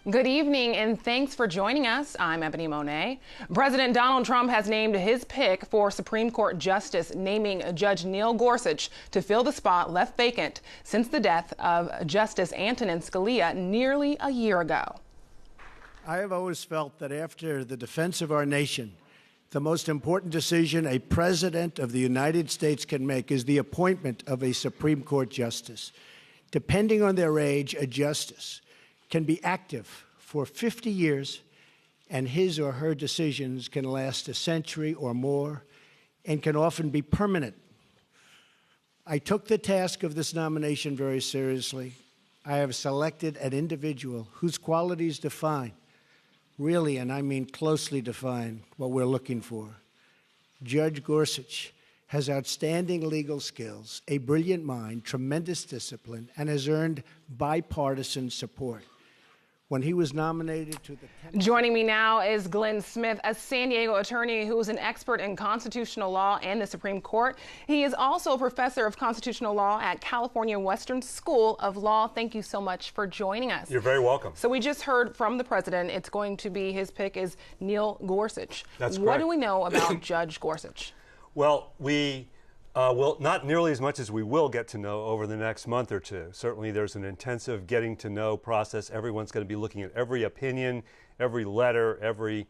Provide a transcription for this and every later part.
Good evening, and thanks for joining us. I'm Ebony Monet. President Donald Trump has named his pick for Supreme Court Justice, naming Judge Neil Gorsuch to fill the spot left vacant since the death of Justice Antonin Scalia nearly a year ago. I have always felt that after the defense of our nation, the most important decision a president of the United States can make is the appointment of a Supreme Court justice. Depending on their age, a justice can be active for 50 years, and his or her decisions can last a century or more and can often be permanent. I took the task of this nomination very seriously. I have selected an individual whose qualities define, really, and I mean closely define, what we're looking for. Judge Gorsuch has outstanding legal skills, a brilliant mind, tremendous discipline, and has earned bipartisan support. When he was nominated to the... Joining me now is Glenn Smith, a San Diego attorney who is an expert in constitutional law and the Supreme Court. He is also a professor of constitutional law at California Western School of Law. Thank you so much for joining us. You're very welcome. So we just heard from the president. It's going to be, his pick is Neil Gorsuch. That's correct. What do we know about Judge Gorsuch? Well, we will not nearly as much as we will get to know over the next month or two. Certainly there's an intensive getting to know process. Everyone's going to be looking at every opinion, every letter, every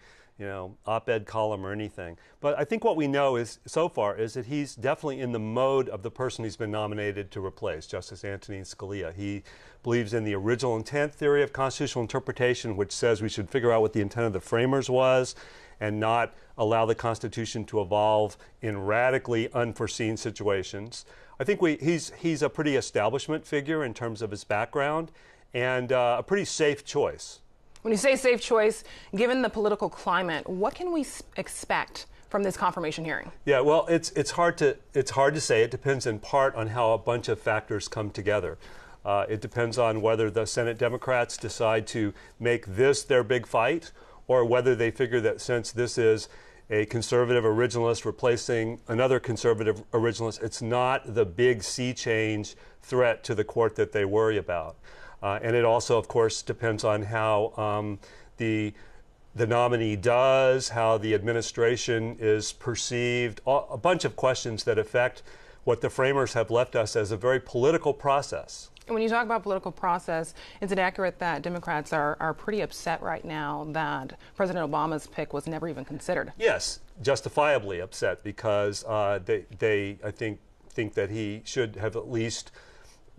op-ed column or anything. But I think what we know is so far is that he's definitely in the mode of the person he's been nominated to replace, Justice Antonin Scalia. He believes in the original intent theory of constitutional interpretation, which says we should figure out what the intent of the framers was and not allow the Constitution to evolve in radically unforeseen situations. I think he's a pretty establishment figure in terms of his background and a pretty safe choice. When you say safe choice, given the political climate, what can we expect from this confirmation hearing? Yeah, well, it's hard to say. It depends in part on how a bunch of factors come together. It depends on whether the Senate Democrats decide to make this their big fight, or whether they figure that since this is a conservative originalist replacing another conservative originalist, it's not the big sea change threat to the court that they worry about. And it also, of course, depends on how the nominee does, how the administration is perceived, a bunch of questions that affect what the framers have left us as a very political process. And when you talk about political process, is it accurate that Democrats are pretty upset right now that President Obama's pick was never even considered? Yes, justifiably upset, because they I think that he should have at least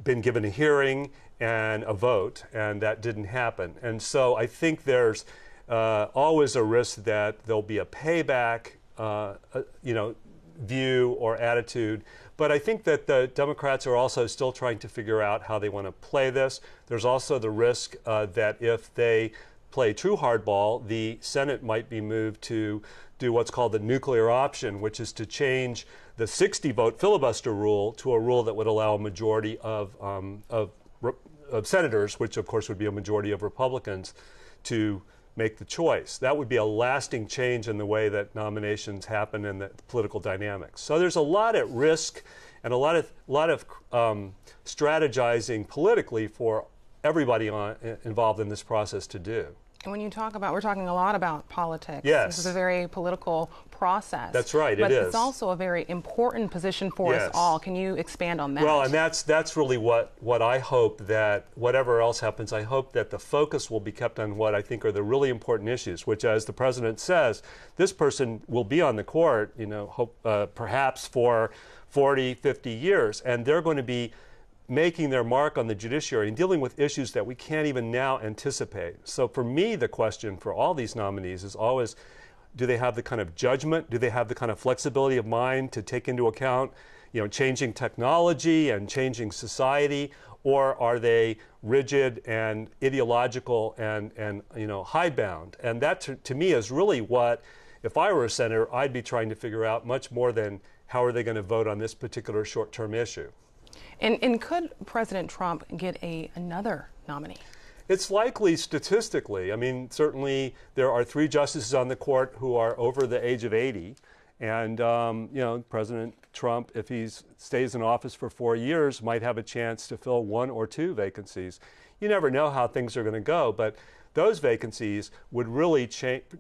been given a hearing and a vote, and that didn't happen. And so I think there's always a risk that there'll be a payback, view or attitude. But I think that the Democrats are also still trying to figure out how they want to play this. There's also the risk that if they play true hardball, the Senate might be moved to do what's called the nuclear option, which is to change the 60-vote filibuster rule to a rule that would allow a majority of senators, which of course would be a majority of Republicans, to make the choice. That would be a lasting change in the way that nominations happen and the political dynamics. So there's a lot at risk and a lot of strategizing politically for everybody involved in this process to do. And when you talk about, we're talking a lot about politics. Yes. This is a very political process. That's right, it is. But it's also a very important position for us all. Can you expand on that? Well, and that's really what I hope, that whatever else happens, I hope that the focus will be kept on what I think are the really important issues, which, as the president says, this person will be on the court, perhaps for 40, 50 years, and they're going to be making their mark on the judiciary and dealing with issues that we can't even now anticipate. So for me, the question for all these nominees is always, do they have the kind of judgment, do they have the kind of flexibility of mind to take into account, changing technology and changing society, or are they rigid and ideological and hidebound? And that to me is really what, if I were a senator, I'd be trying to figure out, much more than how are they going to vote on this particular short-term issue. And could President Trump get another nominee? It's likely statistically. I mean, certainly there are 3 justices on the court who are over the age of 80. And, President Trump, if he stays in office for 4 years, might have a chance to fill 1 or 2 vacancies. You never know how things are going to go, but those vacancies would really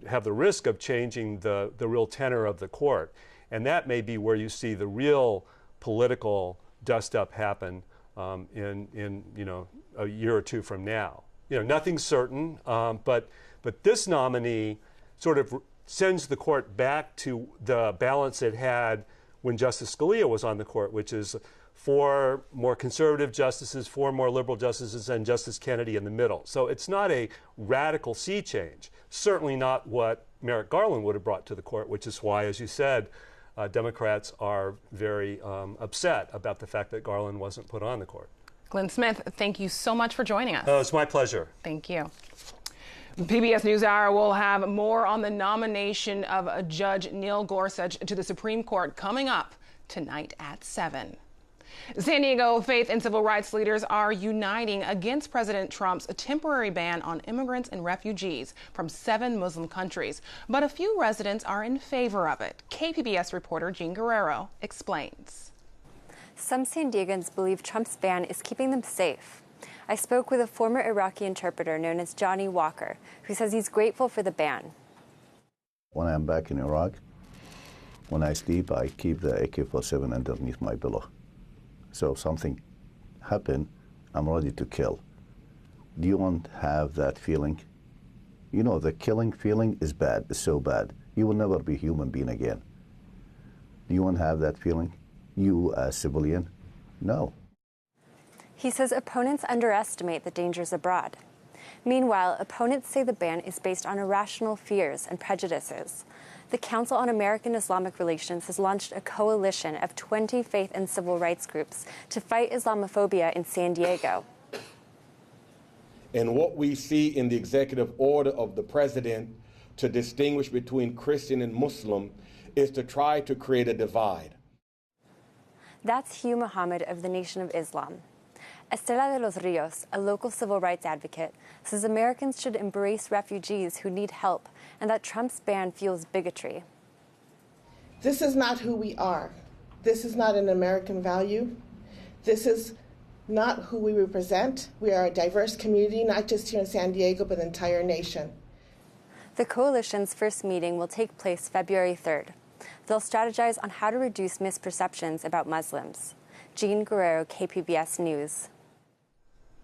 have the risk of changing the real tenor of the court. And that may be where you see the real political dust-up happen in a year or 2 from now. Nothing's certain, but this nominee sort of sends the court back to the balance it had when Justice Scalia was on the court, which is 4 more conservative justices, 4 more liberal justices, and Justice Kennedy in the middle. So it's not a radical sea change, certainly not what Merrick Garland would have brought to the court, which is why, as you said, Democrats are very upset about the fact that Garland wasn't put on the court. Glenn Smith, thank you so much for joining us. Oh, it's my pleasure. Thank you. PBS NewsHour will have more on the nomination of Judge Neil Gorsuch to the Supreme Court coming up tonight at 7. San Diego faith and civil rights leaders are uniting against President Trump's temporary ban on immigrants and refugees from 7 Muslim countries. But a few residents are in favor of it. KPBS reporter Jean Guerrero explains. Some San Diegans believe Trump's ban is keeping them safe. I spoke with a former Iraqi interpreter known as Johnny Walker, who says he's grateful for the ban. When I'm back in Iraq, when I sleep, I keep the AK-47 underneath my pillow. So if something happens, I'm ready to kill. Do you want to have that feeling? You know, the killing feeling is bad, it's so bad. You will never be a human being again. Do you want to have that feeling? You, as a civilian? No. He says opponents underestimate the dangers abroad. Meanwhile, opponents say the ban is based on irrational fears and prejudices. The Council on American-Islamic Relations has launched a coalition of 20 faith and civil rights groups to fight Islamophobia in San Diego. And what we see in the executive order of the president to distinguish between Christian and Muslim is to try to create a divide. That's Hugh Muhammad of the Nation of Islam. Estela de los Rios, a local civil rights advocate, says Americans should embrace refugees who need help and that Trump's ban fuels bigotry. This is not who we are. This is not an American value. This is not who we represent. We are a diverse community, not just here in San Diego, but the entire nation. The coalition's first meeting will take place February 3rd. They'll strategize on how to reduce misperceptions about Muslims. Jean Guerrero, KPBS News.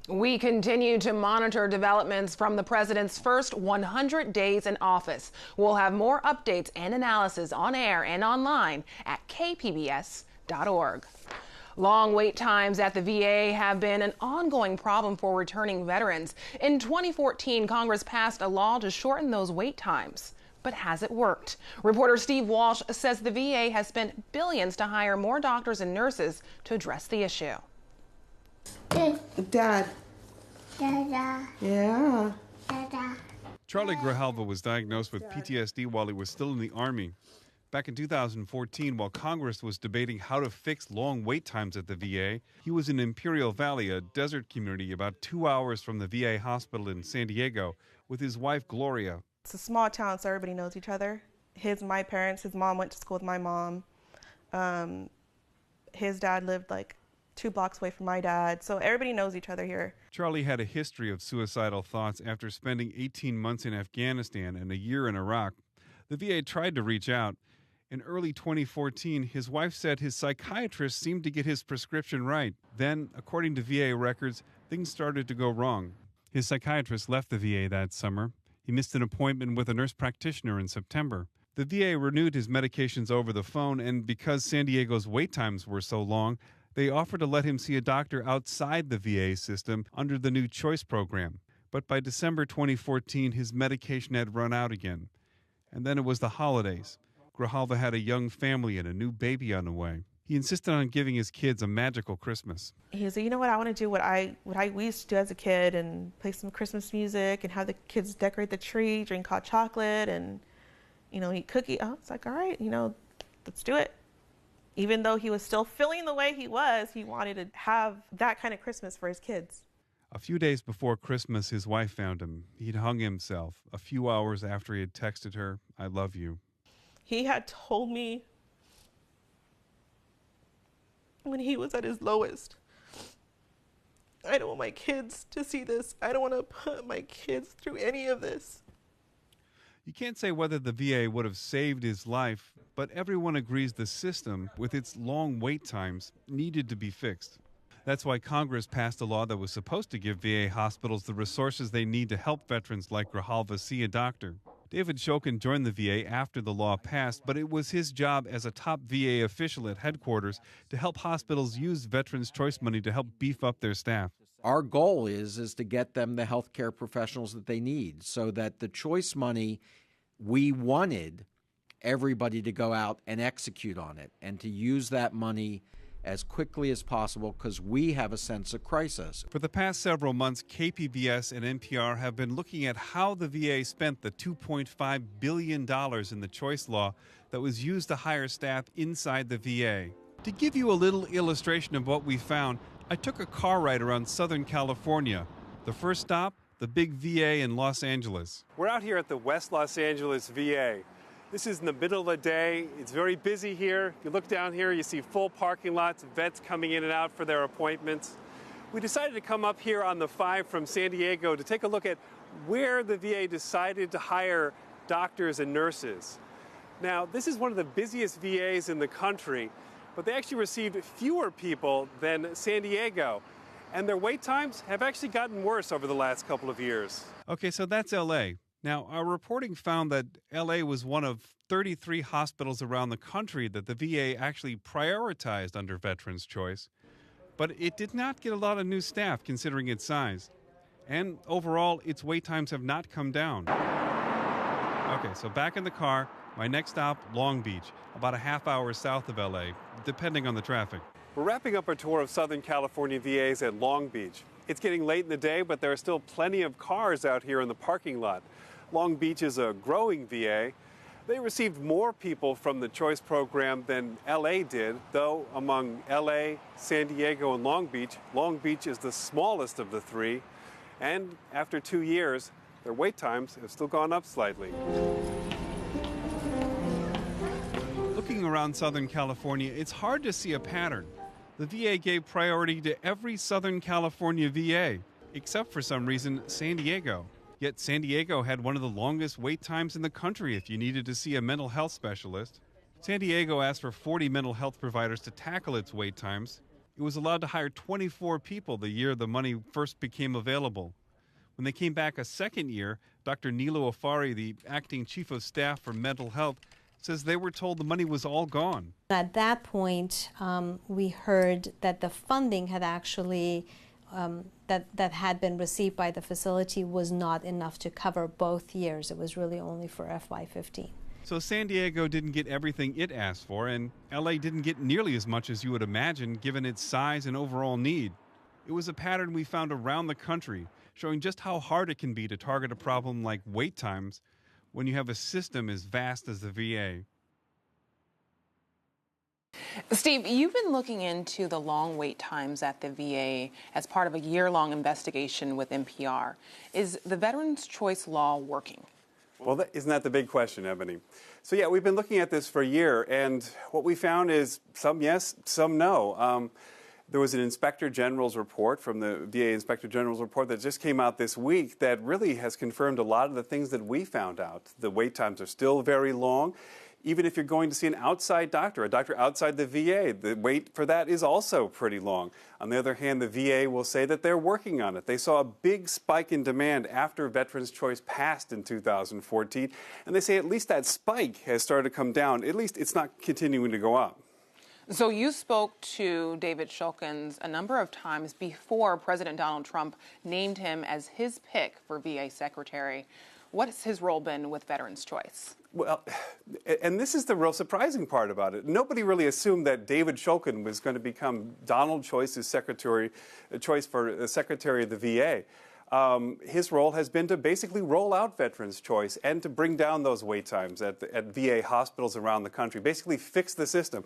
We continue to monitor developments from the president's first 100 days in office. We'll have more updates and analysis on air and online at kpbs.org. Long wait times at the VA have been an ongoing problem for returning veterans. In 2014, Congress passed a law to shorten those wait times. But has it worked? Reporter Steve Walsh says the VA has spent billions to hire more doctors and nurses to address the issue. Dad. Dada. Yeah. Dada. Charlie Grijalva was diagnosed with PTSD while he was still in the Army. Back in 2014, while Congress was debating how to fix long wait times at the VA, he was in Imperial Valley, a desert community about 2 hours from the VA hospital in San Diego, with his wife, Gloria. It's a small town, so everybody knows each other. My parents, his mom went to school with my mom. His dad lived like 2 blocks away from my dad, so everybody knows each other here. Charlie had a history of suicidal thoughts after spending 18 months in Afghanistan and a year in Iraq. The VA tried to reach out. In early 2014, his wife said his psychiatrist seemed to get his prescription right. Then, according to VA records, things started to go wrong. His psychiatrist left the VA that summer. He missed an appointment with a nurse practitioner in September. The VA renewed his medications over the phone, and because San Diego's wait times were so long, they offered to let him see a doctor outside the VA system under the new Choice program. But by December 2014, his medication had run out again. And then it was the holidays. Grijalva had a young family and a new baby on the way. He insisted on giving his kids a magical Christmas. He said, you know what, I want to do what we used to do as a kid and play some Christmas music and have the kids decorate the tree, drink hot chocolate, and, eat cookies. Oh, it's like, all right, let's do it. Even though he was still feeling the way he was, he wanted to have that kind of Christmas for his kids. A few days before Christmas, his wife found him. He'd hung himself a few hours after he had texted her, "I love you." He had told me when he was at his lowest. I don't want my kids to see this. I don't want to put my kids through any of this. You can't say whether the VA would have saved his life, but everyone agrees the system, with its long wait times, needed to be fixed. That's why Congress passed a law that was supposed to give VA hospitals the resources they need to help veterans like Grijalva see a doctor. David Shokin joined the VA after the law passed, but it was his job as a top VA official at headquarters to help hospitals use Veterans' Choice money to help beef up their staff. Our goal is to get them the health care professionals that they need, so that the choice money, we wanted everybody to go out and execute on it and to use that money as quickly as possible, because we have a sense of crisis. For the past several months, KPBS and NPR have been looking at how the VA spent the $2.5 billion in the choice law that was used to hire staff inside the VA. To give you a little illustration of what we found, I took a car ride around Southern California. The first stop, the big VA in Los Angeles. We're out here at the West Los Angeles VA. This is in the middle of the day. It's very busy here. If you look down here, you see full parking lots, vets coming in and out for their appointments. We decided to come up here on the 5 from San Diego to take a look at where the VA decided to hire doctors and nurses. Now, this is one of the busiest VAs in the country, but they actually received fewer people than San Diego. And their wait times have actually gotten worse over the last couple of years. Okay, so that's L.A. Now, our reporting found that L.A. was one of 33 hospitals around the country that the VA actually prioritized under Veterans' Choice. But it did not get a lot of new staff considering its size. And overall, its wait times have not come down. Okay, so back in the car, my next stop, Long Beach, about a half hour south of L.A., depending on the traffic. We're wrapping up our tour of Southern California VAs at Long Beach. It's getting late in the day, but there are still plenty of cars out here in the parking lot. Long Beach is a growing VA. They received more people from the choice program than LA did, though among LA, San Diego, and Long Beach is the smallest of the three. And after 2 years, their wait times have still gone up slightly. Looking around Southern California, it's hard to see a pattern. The VA gave priority to every Southern California VA, except for some reason, San Diego. Yet San Diego had one of the longest wait times in the country if you needed to see a mental health specialist. San Diego asked for 40 mental health providers to tackle its wait times. It was allowed to hire 24 people the year the money first became available. When they came back a second year, Dr. Nilo Afari, the acting chief of staff for mental health, says they were told the money was all gone. At that point, we heard that the funding had actually that had been received by the facility was not enough to cover both years. It was really only for FY15. So San Diego didn't get everything it asked for, and LA didn't get nearly as much as you would imagine given its size and overall need. It was a pattern we found around the country, showing just how hard it can be to target a problem like wait times when you have a system as vast as the VA. Steve, you've been looking into the long wait times at the VA as part of a year-long investigation with NPR. Is the Veterans' Choice Law working? Well, isn't that the big question, Ebony? So, yeah, we've been looking at this for a year, and what we found is some yes, some no. There was an Inspector General's report from the VA Inspector General's report that just came out this week that really has confirmed a lot of the things that we found out. The wait times are still very long. Even if you're going to see an outside doctor, a doctor outside the VA, the wait for that is also pretty long. On the other hand, the VA will say that they're working on it. They saw a big spike in demand after Veterans' Choice passed in 2014, and they say at least that spike has started to come down. At least it's not continuing to go up. So you spoke to David Shulkins a number of times before President Donald Trump named him as his pick for VA secretary. What's his role been with Veterans' Choice? Well, and this is the real surprising part about it. Nobody really assumed that David Shulkin was going to become Donald Choice's choice for Secretary of the VA. His role has been to basically roll out Veterans' Choice and to bring down those wait times at VA hospitals around the country, basically fix the system.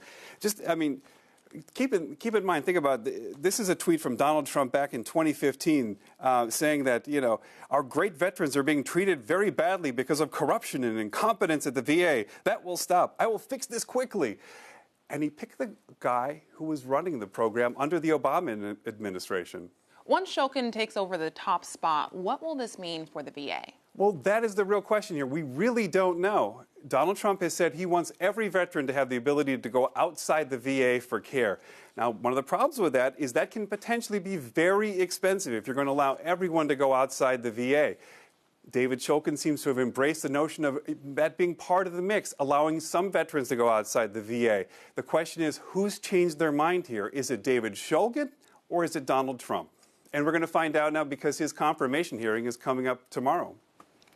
Keep in mind, think about this is a tweet from Donald Trump back in 2015 saying that, our great veterans are being treated very badly because of corruption and incompetence at the VA. That will stop. I will fix this quickly. And he picked the guy who was running the program under the Obama administration. Once Shokin takes over the top spot, what will this mean for the VA? Well, that is the real question here. We really don't know. Donald Trump has said he wants every veteran to have the ability to go outside the VA for care. Now, one of the problems with that is that can potentially be very expensive if you're going to allow everyone to go outside the VA. David Shokin seems to have embraced the notion of that being part of the mix, allowing some veterans to go outside the VA. The question is, who's changed their mind here? Is it David Shokin or is it Donald Trump? And we're going to find out now because his confirmation hearing is coming up tomorrow.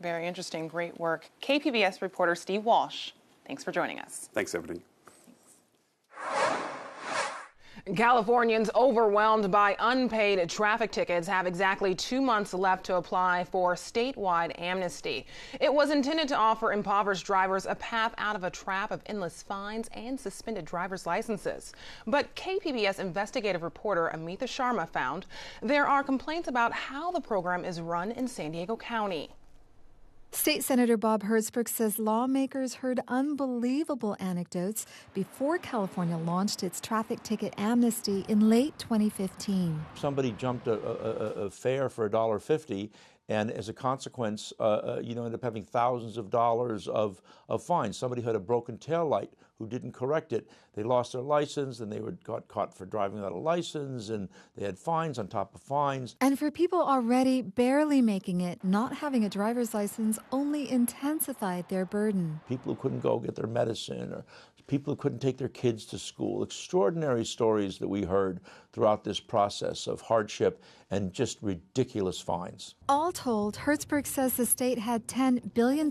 Very interesting. Great work. KPBS reporter Steve Walsh, thanks for joining us. Thanks, Ebony. Californians overwhelmed by unpaid traffic tickets have exactly 2 months left to apply for statewide amnesty. It was intended to offer impoverished drivers a path out of a trap of endless fines and suspended driver's licenses. But KPBS investigative reporter Amitha Sharma found there are complaints about how the program is run in San Diego County. State Senator Bob Hertzberg says lawmakers heard unbelievable anecdotes before California launched its traffic ticket amnesty in late 2015. Somebody jumped a fare for $1.50, and as a consequence, ended up having thousands of dollars of fines. Somebody had a broken taillight who didn't correct it. They lost their license, and they got caught for driving without a license, and they had fines on top of fines. And for people already barely making it, not having a driver's license only intensified their burden. People who couldn't go get their medicine, or people who couldn't take their kids to school. Extraordinary stories that we heard throughout this process of hardship and just ridiculous fines. All told, Hertzberg says the state had $10 billion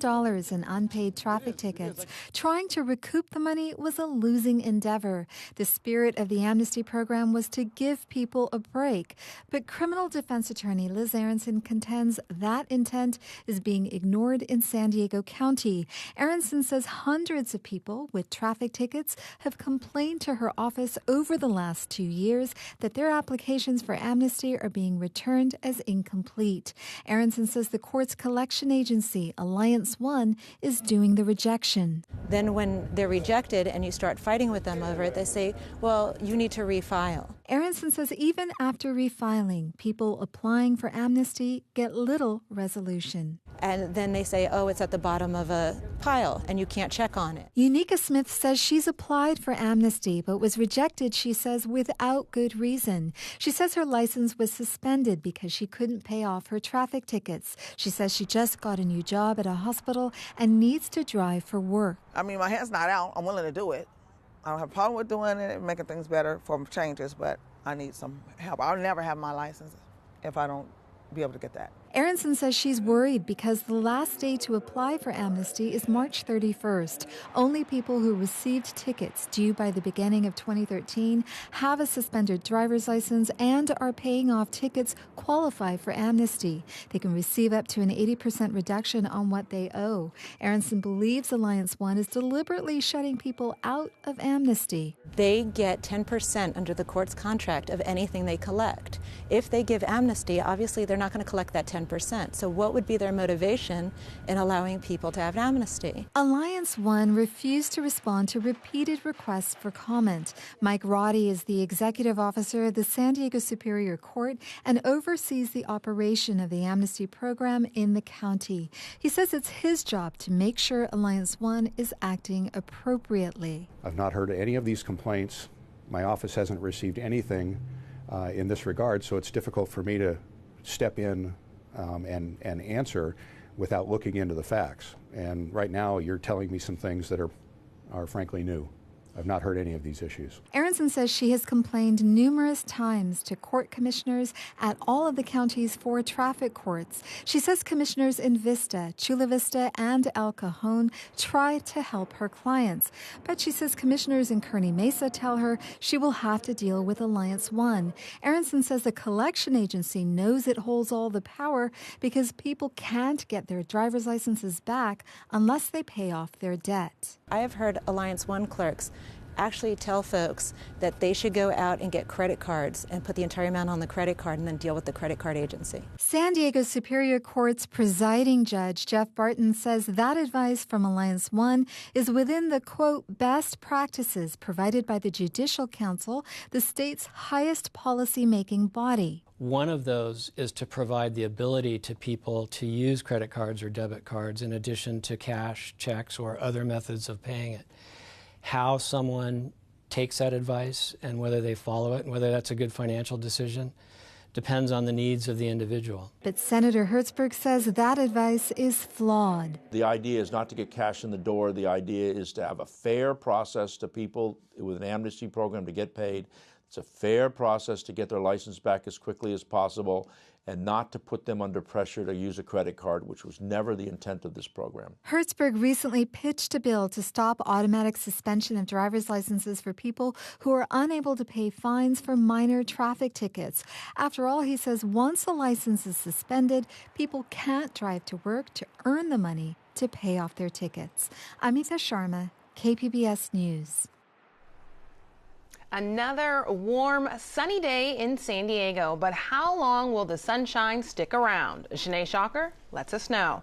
in unpaid traffic tickets. Trying to recoup the money was a losing endeavor. The spirit of the amnesty program was to give people a break. But criminal defense attorney Liz Aronson contends that intent is being ignored in San Diego County. Aronson says hundreds of people with traffic tickets have complained to her office over the last 2 years that their applications for amnesty are being returned as incomplete. Aronson says the court's collection agency, Alliance One, is doing the rejection. Then when they're rejected and you start fighting with them over it, they say, well, you need to refile. Aronson says even after refiling, people applying for amnesty get little resolution. And then they say, oh, it's at the bottom of a pile and you can't check on it. Unica Smith says she's applied for amnesty but was rejected, she says, without good reason. She says her license was suspended because she couldn't pay off her traffic tickets. She says she just got a new job at a hospital and needs to drive for work. I mean, my hand's not out. I'm willing to do it. I don't have a problem with doing it and making things better for changes, but I need some help. I'll never have my license if I don't be able to get that. Aronson says she's worried because the last day to apply for amnesty is March 31st. Only people who received tickets due by the beginning of 2013, have a suspended driver's license, and are paying off tickets qualify for amnesty. They can receive up to an 80% reduction on what they owe. Aronson believes Alliance One is deliberately shutting people out of amnesty. They get 10% under the court's contract of anything they collect. If they give amnesty, obviously they're not going to collect that 10%. So what would be their motivation in allowing people to have amnesty? Alliance One refused to respond to repeated requests for comment. Mike Roddy is the executive officer of the San Diego Superior Court and oversees the operation of the amnesty program in the county. He says it's his job to make sure Alliance One is acting appropriately. I've not heard any of these complaints. My office hasn't received anything in this regard, so it's difficult for me to step in and answer without looking into the facts. And right now you're telling me some things that are frankly new. I've not heard any of these issues. Aronson says she has complained numerous times to court commissioners at all of the county's 4 traffic courts. She says commissioners in Vista, Chula Vista, and El Cajon try to help her clients. But she says commissioners in Kearny Mesa tell her she will have to deal with Alliance One. Aronson says the collection agency knows it holds all the power because people can't get their driver's licenses back unless they pay off their debt. I have heard Alliance One clerks actually tell folks that they should go out and get credit cards and put the entire amount on the credit card and then deal with the credit card agency. San Diego Superior Court's presiding judge, Jeff Barton, says that advice from Alliance One is within the, quote, best practices provided by the Judicial Council, the state's highest policy-making body. One of those is to provide the ability to people to use credit cards or debit cards in addition to cash, checks, or other methods of paying it. How someone takes that advice and whether they follow it and whether that's a good financial decision depends on the needs of the individual. But Senator Hertzberg says that advice is flawed. The idea is not to get cash in the door. The idea is to have a fair process to people with an amnesty program to get paid. It's a fair process to get their license back as quickly as possible and not to put them under pressure to use a credit card, which was never the intent of this program. Hertzberg recently pitched a bill to stop automatic suspension of driver's licenses for people who are unable to pay fines for minor traffic tickets. After all, he says once a license is suspended, people can't drive to work to earn the money to pay off their tickets. Amita Sharma, KPBS News. Another warm, sunny day in San Diego, but how long will the sunshine stick around? Shanae Shocker lets us know.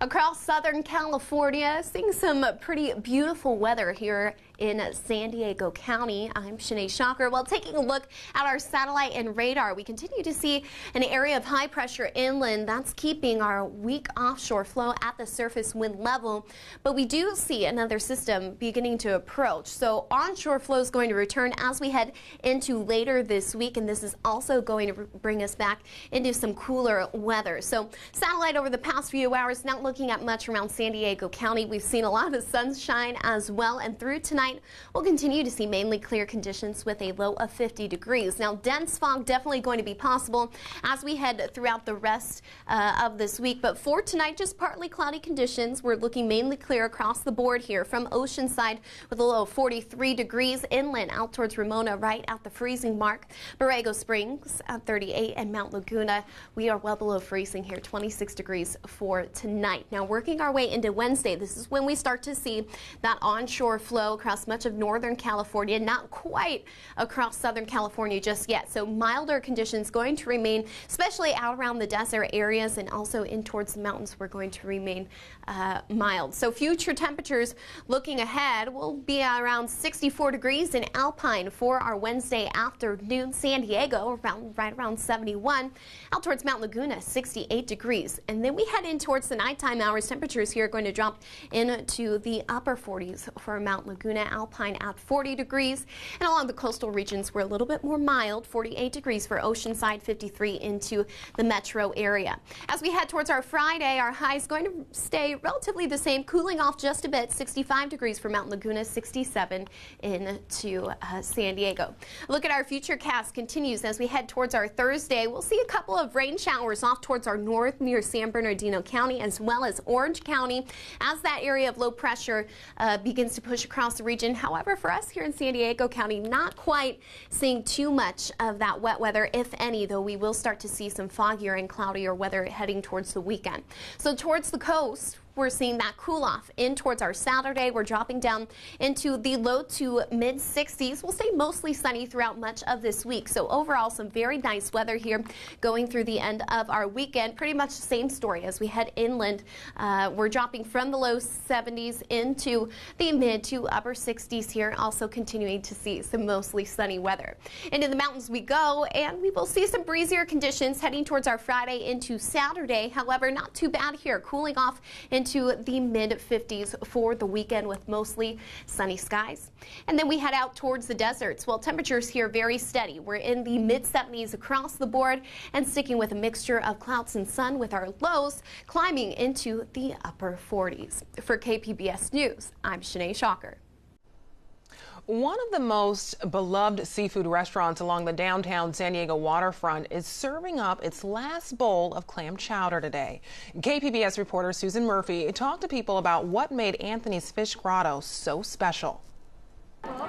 Across Southern California, seeing some pretty beautiful weather here in San Diego County. I'm Shanae Shocker. Well, taking a look at our satellite and radar, we continue to see an area of high pressure inland that's keeping our weak offshore flow at the surface wind level. But we do see another system beginning to approach. So onshore flow is going to return as we head into later this week, and this is also going to bring us back into some cooler weather. So satellite over the past few hours, not looking at much around San Diego County. We've seen a lot of sunshine as well, and through tonight we'll continue to see mainly clear conditions with a low of 50 degrees. Now, dense fog definitely going to be possible as we head throughout the rest of this week, but for tonight, just partly cloudy conditions. We're looking mainly clear across the board here from Oceanside with a low of 43 degrees, inland out towards Ramona right at the freezing mark, Borrego Springs at 38, and Mount Laguna, we are well below freezing here, 26 degrees for tonight. Now, working our way into Wednesday, this is when we start to see that onshore flow across much of Northern California, not quite across Southern California just yet. So milder conditions going to remain, especially out around the desert areas and also in towards the mountains. We're going to remain mild. So future temperatures looking ahead will be around 64 degrees in Alpine for our Wednesday afternoon. San Diego right around 71. Out towards Mount Laguna, 68 degrees. And then we head in towards the nighttime hours. Temperatures here are going to drop into the upper 40s for Mount Laguna. Alpine at 40 degrees, and along the coastal regions we're a little bit more mild, 48 degrees for Oceanside, 53 into the metro area. As we head towards our Friday, our high is going to stay relatively the same, cooling off just a bit, 65 degrees for Mount Laguna, 67 into San Diego. Look at our futurecast continues as we head towards our Thursday. We'll see a couple of rain showers off towards our north near San Bernardino County as well as Orange County as that area of low pressure begins to push across the region. However, for us here in San Diego County, not quite seeing too much of that wet weather, if any, though we will start to see some foggier and cloudier weather heading towards the weekend. So towards the coast, we're seeing that cool off in towards our Saturday. We're dropping down into the low to mid 60s. We'll stay mostly sunny throughout much of this week. So overall, some very nice weather here going through the end of our weekend. Pretty much the same story as we head inland. We're dropping from the low 70s into the mid to upper 60s here. Also continuing to see some mostly sunny weather. Into the mountains we go, and we will see some breezier conditions heading towards our Friday into Saturday. However, not too bad here. Cooling off into the mid 50s for the weekend with mostly sunny skies. And then we head out towards the deserts. Well, temperatures here very steady. We're in the mid 70s across the board and sticking with a mixture of clouds and sun with our lows climbing into the upper 40s. For KPBS News, I'm Shanae Shocker. One of the most beloved seafood restaurants along the downtown San Diego waterfront is serving up its last bowl of clam chowder today. KPBS reporter Susan Murphy talked to people about what made Anthony's Fish Grotto so special.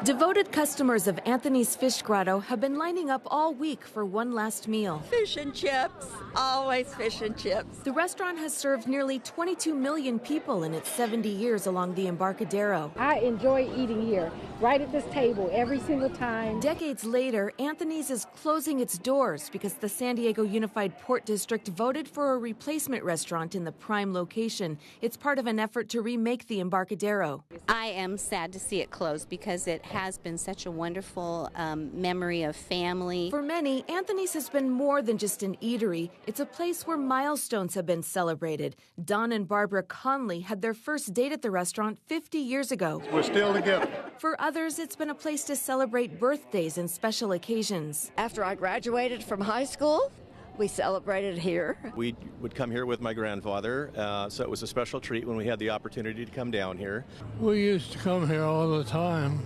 Devoted customers of Anthony's Fish Grotto have been lining up all week for one last meal. Fish and chips. Always fish and chips. The restaurant has served nearly 22 million people in its 70 years along the Embarcadero. I enjoy eating here, right at this table, every single time. Decades later, Anthony's is closing its doors because the San Diego Unified Port District voted for a replacement restaurant in the prime location. It's part of an effort to remake the Embarcadero. I am sad to see it close because it has been such a wonderful memory of family. For many, Anthony's has been more than just an eatery. It's a place where milestones have been celebrated. Don and Barbara Conley had their first date at the restaurant 50 years ago. We're still together. For others, it's been a place to celebrate birthdays and special occasions. After I graduated from high school, we celebrated here. We would come here with my grandfather, so it was a special treat when we had the opportunity to come down here. We used to come here all the time.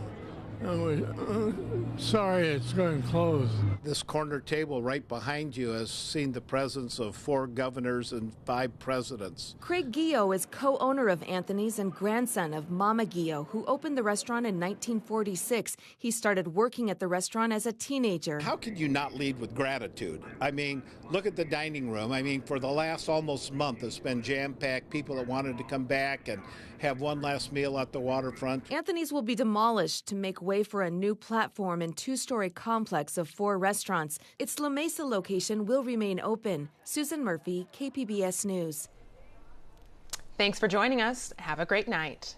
Sorry, it's going to close. This corner table right behind you has seen the presence of 4 governors and 5 presidents. Craig Guillot is co-owner of Anthony's and grandson of Mama Guillot, who opened the restaurant in 1946. He started working at the restaurant as a teenager. How could you not lead with gratitude? I mean, look at the dining room. I mean, for the last almost month, it's been jam-packed. People that wanted to come back and have one last meal at the waterfront. Anthony's will be demolished to make way for a new platform and 2-story complex of 4 restaurants. Its La Mesa location will remain open. Susan Murphy, KPBS News. Thanks for joining us. Have a great night.